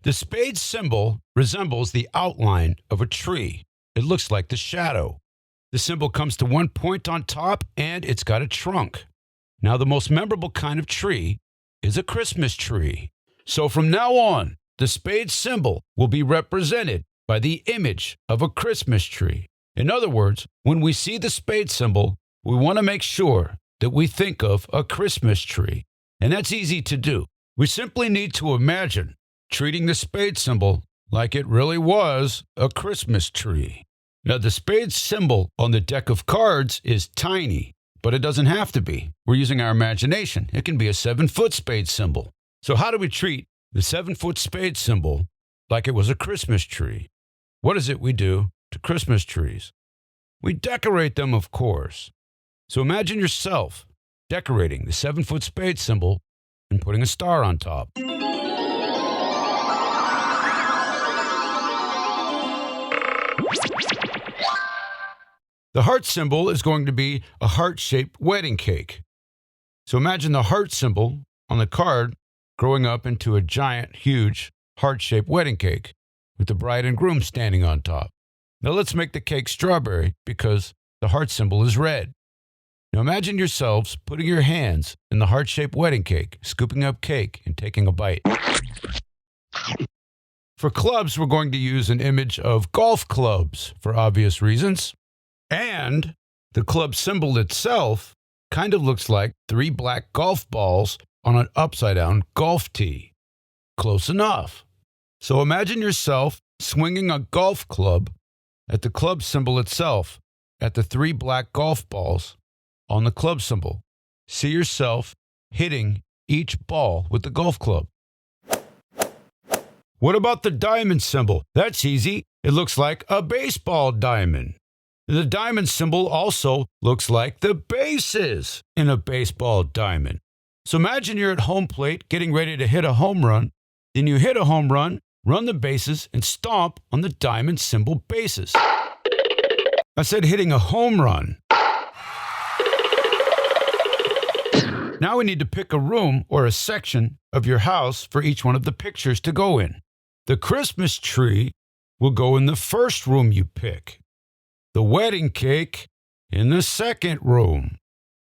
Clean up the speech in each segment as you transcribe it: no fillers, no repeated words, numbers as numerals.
The spade symbol resembles the outline of a tree. It looks like the shadow. The symbol comes to one point on top, and it's got a trunk. Now, the most memorable kind of tree is a Christmas tree. So from now on, the spade symbol will be represented by the image of a Christmas tree. In other words, when we see the spade symbol, we want to make sure that we think of a Christmas tree. And that's easy to do. We simply need to imagine treating the spade symbol like it really was a Christmas tree. Now, the spade symbol on the deck of cards is tiny, but it doesn't have to be. We're using our imagination. It can be a 7-foot spade symbol. So how do we treat the 7-foot spade symbol like it was a Christmas tree? What is it we do to Christmas trees? We decorate them, of course. So imagine yourself decorating the 7-foot spade symbol and putting a star on top. The heart symbol is going to be a heart-shaped wedding cake. So imagine the heart symbol on the card growing up into a giant, huge, heart-shaped wedding cake with the bride and groom standing on top. Now let's make the cake strawberry because the heart symbol is red. Now imagine yourselves putting your hands in the heart-shaped wedding cake, scooping up cake and taking a bite. For clubs, we're going to use an image of golf clubs for obvious reasons. And the club symbol itself kind of looks like 3 black golf balls on an upside-down golf tee. Close enough. So imagine yourself swinging a golf club at the club symbol itself, at the 3 black golf balls on the club symbol. See yourself hitting each ball with the golf club. What about the diamond symbol? That's easy. It looks like a baseball diamond. The diamond symbol also looks like the bases in a baseball diamond. So imagine you're at home plate getting ready to hit a home run. Then you hit a home run, run the bases, and stomp on the diamond symbol bases. I said hitting a home run. Now we need to pick a room or a section of your house for each one of the pictures to go in. The Christmas tree will go in the first room you pick. The wedding cake in the second room.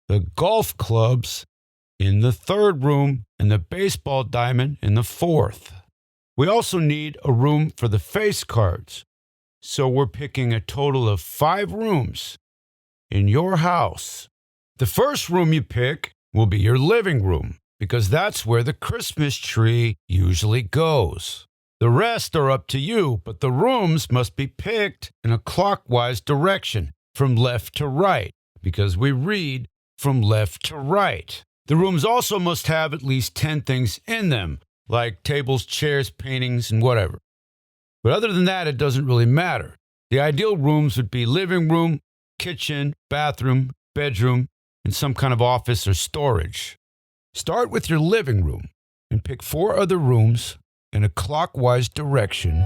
The golf clubs in the third room, and the baseball diamond in the fourth. We also need a room for the face cards. So we're picking a total of 5 rooms in your house. The first room you pick will be your living room, because that's where the Christmas tree usually goes. The rest are up to you, but the rooms must be picked in a clockwise direction, from left to right, because we read from left to right. The rooms also must have at least 10 things in them, like tables, chairs, paintings, and whatever. But other than that, it doesn't really matter. The ideal rooms would be living room, kitchen, bathroom, bedroom, and some kind of office or storage. Start with your living room and pick 4 other rooms in a clockwise direction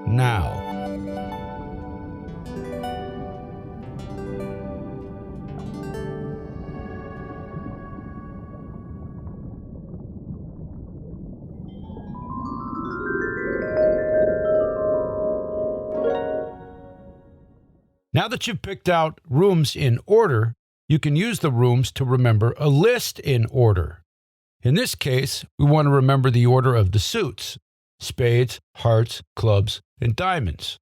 now. Now that you've picked out rooms in order, you can use the rooms to remember a list in order. In this case, we want to remember the order of the suits: spades, hearts, clubs, and diamonds.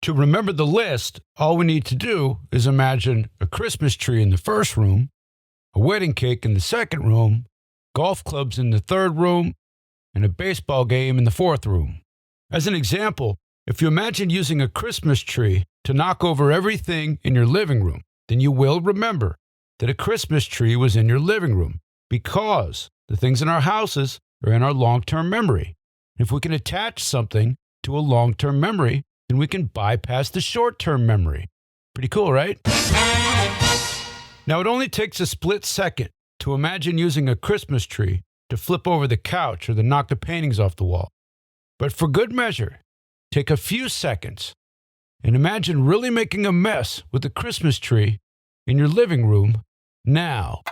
To remember the list, all we need to do is imagine a Christmas tree in the first room, a wedding cake in the second room, golf clubs in the third room, and a baseball game in the fourth room. As an example, if you imagine using a Christmas tree to knock over everything in your living room, then you will remember that a Christmas tree was in your living room, because the things in our houses are in our long-term memory. If we can attach something to a long-term memory, then we can bypass the short-term memory. Pretty cool, right? Now, it only takes a split second to imagine using a Christmas tree to flip over the couch or to knock the paintings off the wall. But for good measure, take a few seconds and imagine really making a mess with the Christmas tree in your living room now.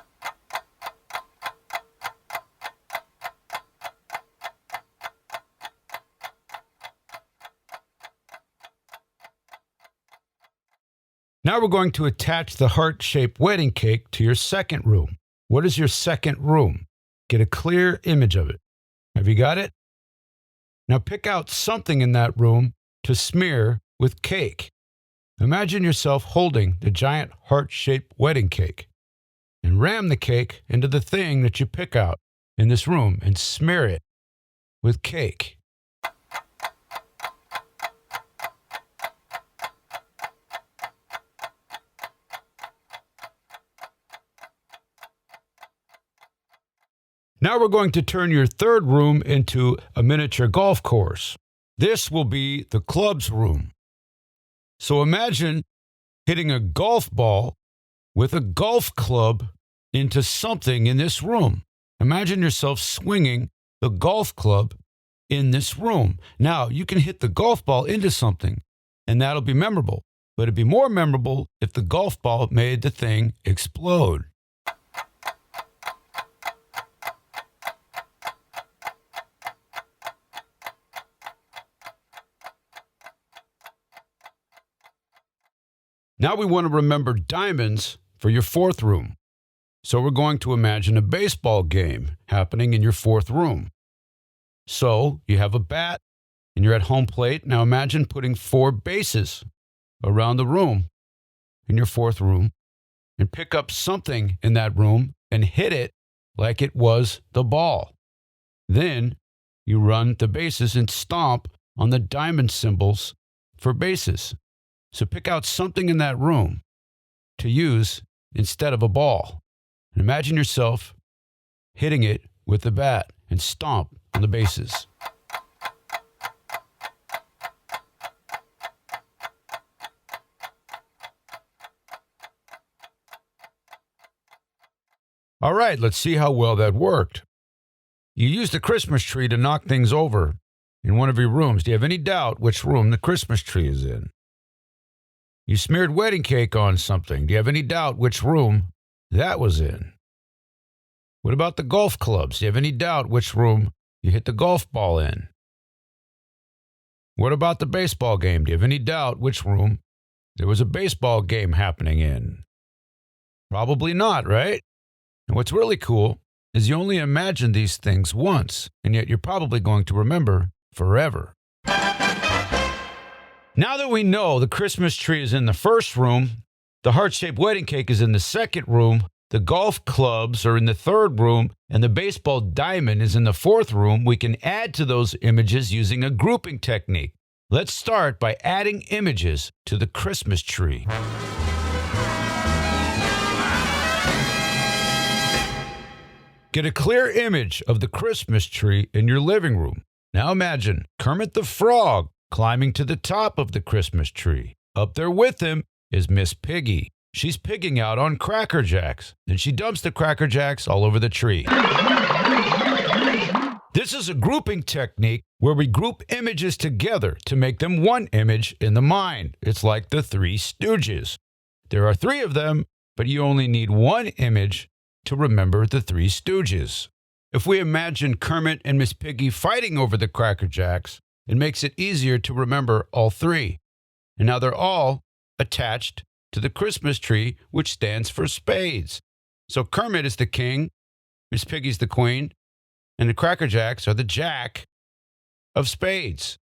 Now we're going to attach the heart-shaped wedding cake to your second room. What is your second room? Get a clear image of it. Have you got it? Now pick out something in that room to smear with cake. Imagine yourself holding the giant heart-shaped wedding cake and ram the cake into the thing that you pick out in this room and smear it with cake. Now we're going to turn your third room into a miniature golf course. This will be the clubs room. So imagine hitting a golf ball with a golf club into something in this room. Imagine yourself swinging the golf club in this room. Now, you can hit the golf ball into something, and that'll be memorable. But it'd be more memorable if the golf ball made the thing explode. Now we want to remember diamonds for your fourth room. So we're going to imagine a baseball game happening in your fourth room. So you have a bat and you're at home plate. Now imagine putting 4 bases around the room in your fourth room and pick up something in that room and hit it like it was the ball. Then you run the bases and stomp on the diamond symbols for bases. So pick out something in that room to use instead of a ball. And imagine yourself hitting it with the bat and stomp on the bases. All right, let's see how well that worked. You used a Christmas tree to knock things over in one of your rooms. Do you have any doubt which room the Christmas tree is in? You smeared wedding cake on something. Do you have any doubt which room that was in? What about the golf clubs? Do you have any doubt which room you hit the golf ball in? What about the baseball game? Do you have any doubt which room there was a baseball game happening in? Probably not, right? And what's really cool is you only imagine these things once, and yet you're probably going to remember forever. Now that we know the Christmas tree is in the first room, the heart-shaped wedding cake is in the second room, the golf clubs are in the third room, and the baseball diamond is in the fourth room, we can add to those images using a grouping technique. Let's start by adding images to the Christmas tree. Get a clear image of the Christmas tree in your living room. Now imagine Kermit the Frog climbing to the top of the Christmas tree. Up there with him is Miss Piggy. She's pigging out on Cracker Jacks, and she dumps the Cracker Jacks all over the tree. This is a grouping technique where we group images together to make them one image in the mind. It's like the Three Stooges. There are 3 of them, but you only need one image to remember the Three Stooges. If we imagine Kermit and Miss Piggy fighting over the Cracker Jacks, it makes it easier to remember all 3. And now they're all attached to the Christmas tree, which stands for Spades. So Kermit is the king, Miss Piggy's the queen, and the Cracker Jacks are the jack of Spades.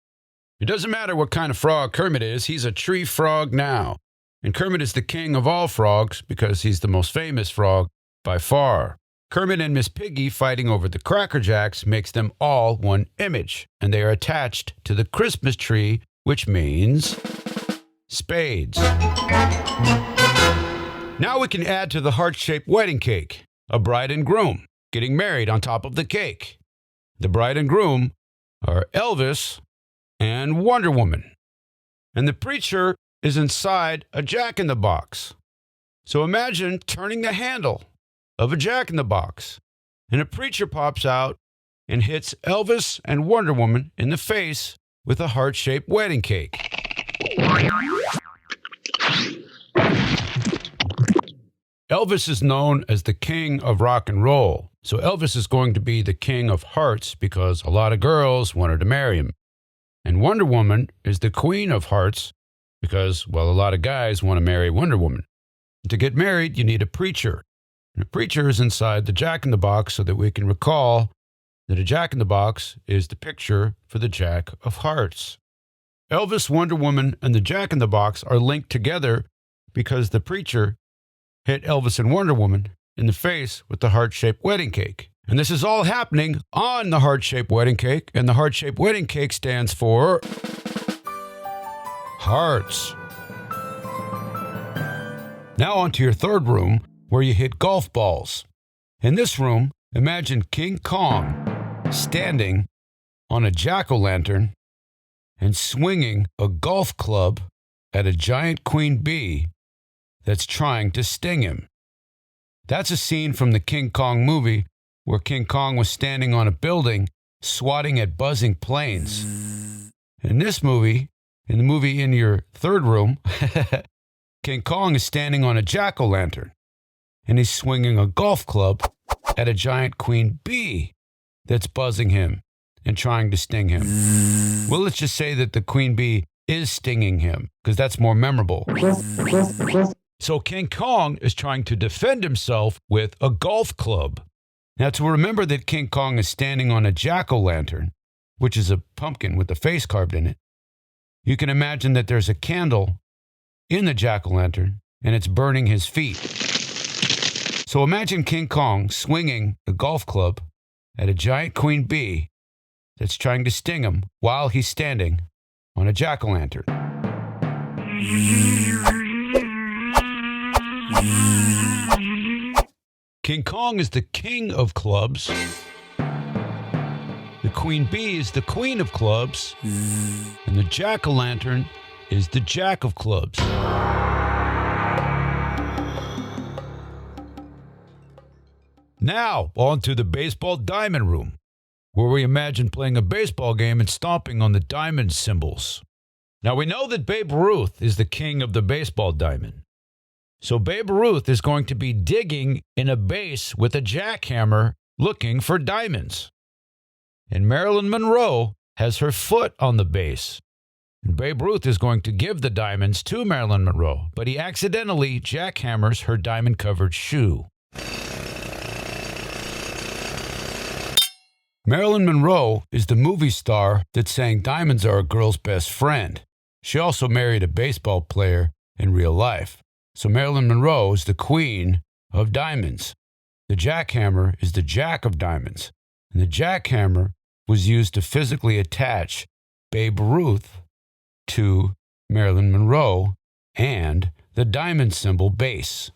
It doesn't matter what kind of frog Kermit is, he's a tree frog now. And Kermit is the king of all frogs because he's the most famous frog by far. Kermit and Miss Piggy fighting over the Cracker Jacks makes them all one image, and they are attached to the Christmas tree, which means Spades. Now we can add to the heart-shaped wedding cake a bride and groom getting married on top of the cake. The bride and groom are Elvis and Wonder Woman, and the preacher is inside a jack-in-the-box. So imagine turning the handle of a jack-in-the-box, and a preacher pops out and hits Elvis and Wonder Woman in the face with a heart-shaped wedding cake. Elvis is known as the king of rock and roll, so Elvis is going to be the king of hearts because a lot of girls wanted to marry him. And Wonder Woman is the queen of hearts because, well, a lot of guys want to marry Wonder Woman. To get married, you need a preacher. And a preacher is inside the Jack-in-the-Box so that we can recall that a Jack-in-the-Box is the picture for the Jack of Hearts. Elvis, Wonder Woman, and the Jack-in-the-Box are linked together because the preacher hit Elvis and Wonder Woman in the face with the heart-shaped wedding cake. And this is all happening on the heart-shaped wedding cake, and the heart-shaped wedding cake stands for hearts. Now on to your third room, where you hit golf balls. In this room, imagine King Kong standing on a jack-o'-lantern and swinging a golf club at a giant queen bee that's trying to sting him. That's a scene from the King Kong movie where King Kong was standing on a building swatting at buzzing planes. In this movie, in the movie in your third room, King Kong is standing on a jack-o'-lantern and he's swinging a golf club at a giant queen bee that's buzzing him and trying to sting him. Well, let's just say that the queen bee is stinging him because that's more memorable. So King Kong is trying to defend himself with a golf club. Now, to remember that King Kong is standing on a jack-o'-lantern, which is a pumpkin with a face carved in it, you can imagine that there's a candle in the jack-o'-lantern and it's burning his feet. So imagine King Kong swinging a golf club at a giant queen bee that's trying to sting him while he's standing on a jack-o'-lantern. King Kong is the king of clubs. The queen bee is the queen of clubs. And the jack-o'-lantern is the jack of clubs. Now, on to the baseball diamond room, where we imagine playing a baseball game and stomping on the diamond symbols. Now, we know that Babe Ruth is the king of the baseball diamond. So Babe Ruth is going to be digging in a base with a jackhammer looking for diamonds. And Marilyn Monroe has her foot on the base. And Babe Ruth is going to give the diamonds to Marilyn Monroe, but he accidentally jackhammers her diamond-covered shoe. Marilyn Monroe is the movie star that sang "Diamonds Are a Girl's Best Friend." She also married a baseball player in real life. So Marilyn Monroe is the queen of diamonds. The jackhammer is the jack of diamonds. And the jackhammer was used to physically attach Babe Ruth to Marilyn Monroe and the diamond symbol base.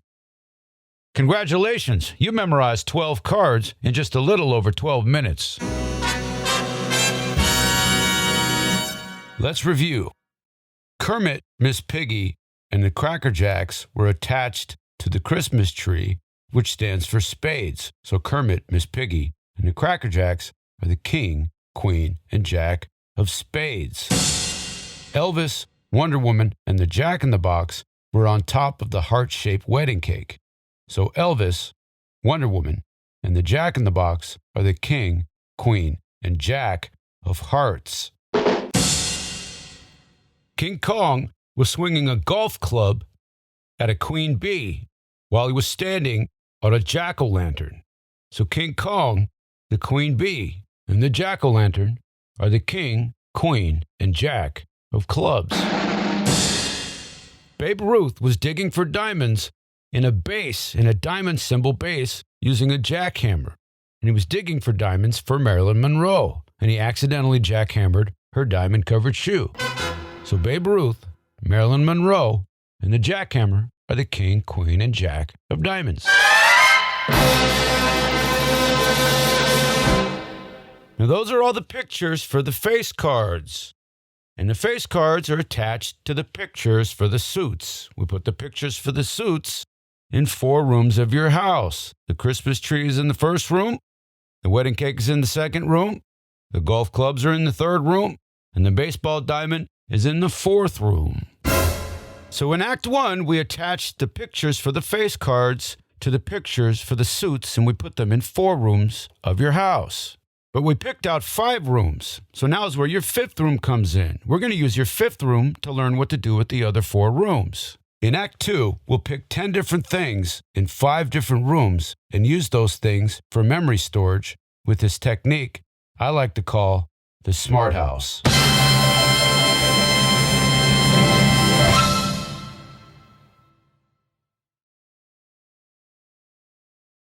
Congratulations, you memorized 12 cards in just a little over 12 minutes. Let's review. Kermit, Miss Piggy, and the Cracker Jacks were attached to the Christmas tree, which stands for Spades. So Kermit, Miss Piggy, and the Cracker Jacks are the king, queen, and jack of spades. Elvis, Wonder Woman, and the Jack-in-the-Box were on top of the heart-shaped wedding cake. So Elvis, Wonder Woman, and the Jack-in-the-Box are the king, queen, and jack of hearts. King Kong was swinging a golf club at a queen bee while he was standing on a jack-o'-lantern. So King Kong, the queen bee, and the jack-o'-lantern are the king, queen, and jack of clubs. Babe Ruth was digging for diamonds in a diamond symbol base using a jackhammer. And he was digging for diamonds for Marilyn Monroe. And he accidentally jackhammered her diamond-covered shoe. So Babe Ruth, Marilyn Monroe, and the jackhammer are the king, queen, and jack of diamonds. Now those are all the pictures for the face cards. And the face cards are attached to the pictures for the suits. We put the pictures for the suits in 4 rooms of your house. The Christmas tree is in the first room. The wedding cake is in the second room. The golf clubs are in the third room. And the baseball diamond is in the 4th room. So in Act 1, we attached the pictures for the face cards to the pictures for the suits, and we put them in 4 rooms of your house. But we picked out 5 rooms. So now is where your 5th room comes in. We're going to use your 5th room to learn what to do with the other 4 rooms. In Act 2, we'll pick 10 different things in 5 different rooms and use those things for memory storage with this technique I like to call the Smart House.